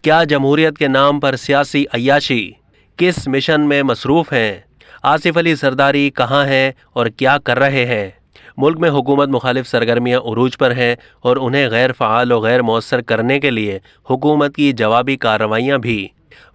کیا جمہوریت کے نام پر سیاسی عیاشی؟ کس مشن میں مصروف ہیں؟ آصف علی زرداری کہاں ہیں اور کیا کر رہے ہیں؟ ملک میں حکومت مخالف سرگرمیاں عروج پر ہیں اور انہیں غیر فعال و غیر مؤثر کرنے کے لیے حکومت کی جوابی کارروائیاں بھی۔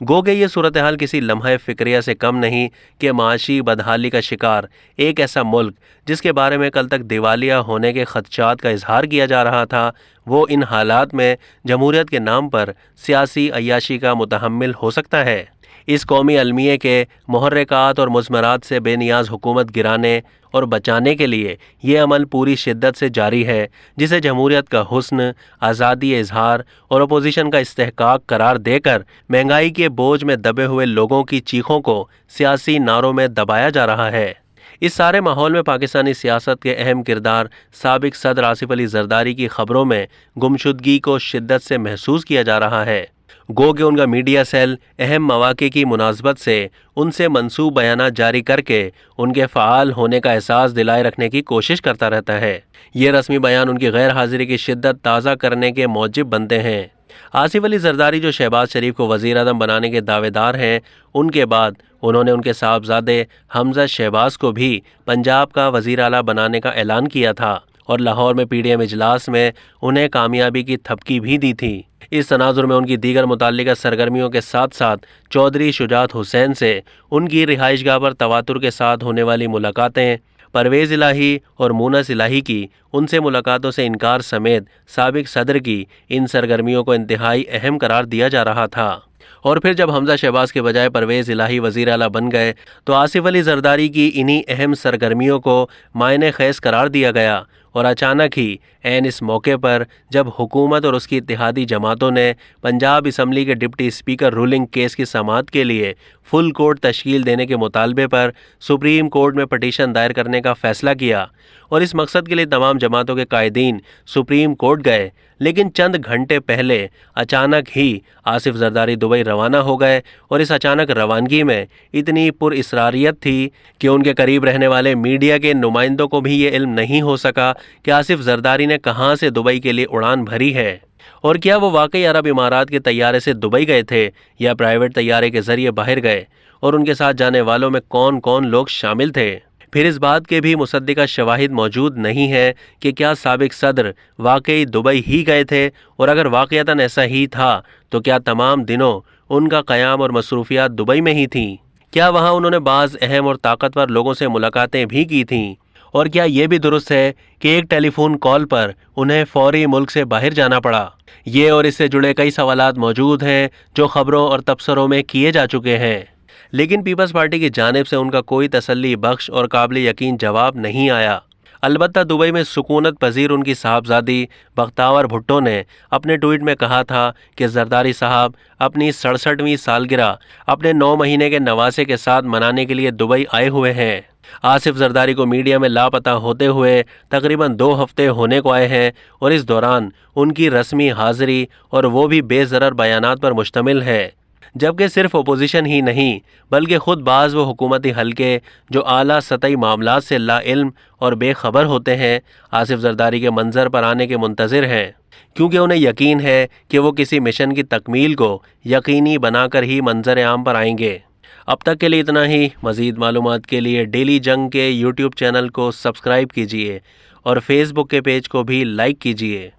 گو کہ یہ صورتحال کسی لمحہ فکریہ سے کم نہیں کہ معاشی بدحالی کا شکار ایک ایسا ملک جس کے بارے میں کل تک دیوالیہ ہونے کے خدشات کا اظہار کیا جا رہا تھا، وہ ان حالات میں جمہوریت کے نام پر سیاسی عیاشی کا متحمل ہو سکتا ہے؟ اس قومی المیے کے محرکات اور مضمرات سے بے نیاز حکومت گرانے اور بچانے کے لیے یہ عمل پوری شدت سے جاری ہے، جسے جمہوریت کا حسن، آزادی اظہار اور اپوزیشن کا استحقاق قرار دے کر مہنگائی کے بوجھ میں دبے ہوئے لوگوں کی چیخوں کو سیاسی نعروں میں دبایا جا رہا ہے۔ اس سارے ماحول میں پاکستانی سیاست کے اہم کردار سابق صدر آصف علی زرداری کی خبروں میں گمشدگی کو شدت سے محسوس کیا جا رہا ہے۔ گو کہ ان کا میڈیا سیل اہم مواقع کی مناسبت سے ان سے منسوب بیانات جاری کر کے ان کے فعال ہونے کا احساس دلائے رکھنے کی کوشش کرتا رہتا ہے۔ یہ رسمی بیان ان کی غیر حاضری کی شدت تازہ کرنے کے موجب بنتے ہیں۔ آصف علی زرداری جو شہباز شریف کو وزیر اعظم بنانے کے دعوے دار ہیں، ان کے بعد انہوں نے ان کے صاحبزادے حمزہ شہباز کو بھی پنجاب کا وزیر اعلیٰ بنانے کا اعلان کیا تھا اور لاہور میں پی ڈی ایم اجلاس میں انہیں کامیابی کی تھپکی بھی دی تھی۔ اس تناظر میں ان کی دیگر متعلقہ سرگرمیوں کے ساتھ ساتھ چودھری شجاعت حسین سے ان کی رہائش گاہ پر تواتر کے ساتھ ہونے والی ملاقاتیں، پرویز الہی اور مونس الہی کی ان سے ملاقاتوں سے انکار سمیت سابق صدر کی ان سرگرمیوں کو انتہائی اہم قرار دیا جا رہا تھا۔ اور پھر جب حمزہ شہباز کے بجائے پرویز الہی وزیر اعلیٰ بن گئے تو آصف علی زرداری کی انہی اہم سرگرمیوں کو معنی خیز قرار دیا گیا، اور اچانک ہی عین اس موقع پر جب حکومت اور اس کی اتحادی جماعتوں نے پنجاب اسمبلی کے ڈپٹی اسپیکر رولنگ کیس کی سماعت کے لیے فل کورٹ تشکیل دینے کے مطالبے پر سپریم کورٹ میں پٹیشن دائر کرنے کا فیصلہ کیا، اور اس مقصد کے لیے تمام جماعتوں کے قائدین سپریم کورٹ گئے، لیکن چند گھنٹے پہلے اچانک ہی آصف زرداری دبئی روانہ ہو گئے، اور اس اچانک روانگی میں اتنی پر اسراریت تھی کہ ان کے قریب رہنے والے میڈیا کے نمائندوں کو بھی یہ علم نہیں ہو سکا کہ آصف زرداری نے کہاں سے دبئی کے لیے اڑان بھری ہے، اور کیا وہ واقعی عرب امارات کے طیارے سے دبئی گئے تھے یا پرائیویٹ طیارے کے ذریعے باہر گئے، اور ان کے ساتھ جانے والوں میں کون کون لوگ شامل تھے۔ پھر اس بات کے بھی مصدقہ شواہد موجود نہیں ہے کہ کیا سابق صدر واقعی دبئی ہی گئے تھے، اور اگر واقعتاً ایسا ہی تھا تو کیا تمام دنوں ان کا قیام اور مصروفیات دبئی میں ہی تھیں؟ کیا وہاں انہوں نے بعض اہم اور طاقتور لوگوں سے ملاقاتیں بھی کی تھیں؟ اور کیا یہ بھی درست ہے کہ ایک ٹیلی فون کال پر انہیں فوری ملک سے باہر جانا پڑا؟ یہ اور اس سے جڑے کئی سوالات موجود ہیں جو خبروں اور تبصروں میں کیے جا چکے ہیں، لیکن پیپلز پارٹی کی جانب سے ان کا کوئی تسلی بخش اور قابل یقین جواب نہیں آیا۔ البتہ دبئی میں سکونت پذیر ان کی صاحبزادی بختیار بھٹو نے اپنے ٹویٹ میں کہا تھا کہ زرداری صاحب اپنی 67ویں سالگرہ اپنے 9 مہینے کے نواسے کے ساتھ منانے کے لیے دبئی آئے ہوئے ہیں۔ آصف زرداری کو میڈیا میں لاپتہ ہوتے ہوئے تقریباً 2 ہفتے ہونے کو آئے ہیں، اور اس دوران ان کی رسمی حاضری اور وہ بھی بے ضرر بیانات پر مشتمل ہے، جبکہ صرف اپوزیشن ہی نہیں بلکہ خود بعض وہ حکومتی حلقے جو اعلیٰ سطحی معاملات سے لا علم اور بے خبر ہوتے ہیں، آصف زرداری کے منظر پر آنے کے منتظر ہیں، کیونکہ انہیں یقین ہے کہ وہ کسی مشن کی تکمیل کو یقینی بنا کر ہی منظر عام پر آئیں گے۔ اب تک کے لیے اتنا ہی۔ مزید معلومات کے لیے ڈیلی جنگ کے یوٹیوب چینل کو سبسکرائب کیجیے اور فیس بک کے پیج کو بھی لائک کیجیے۔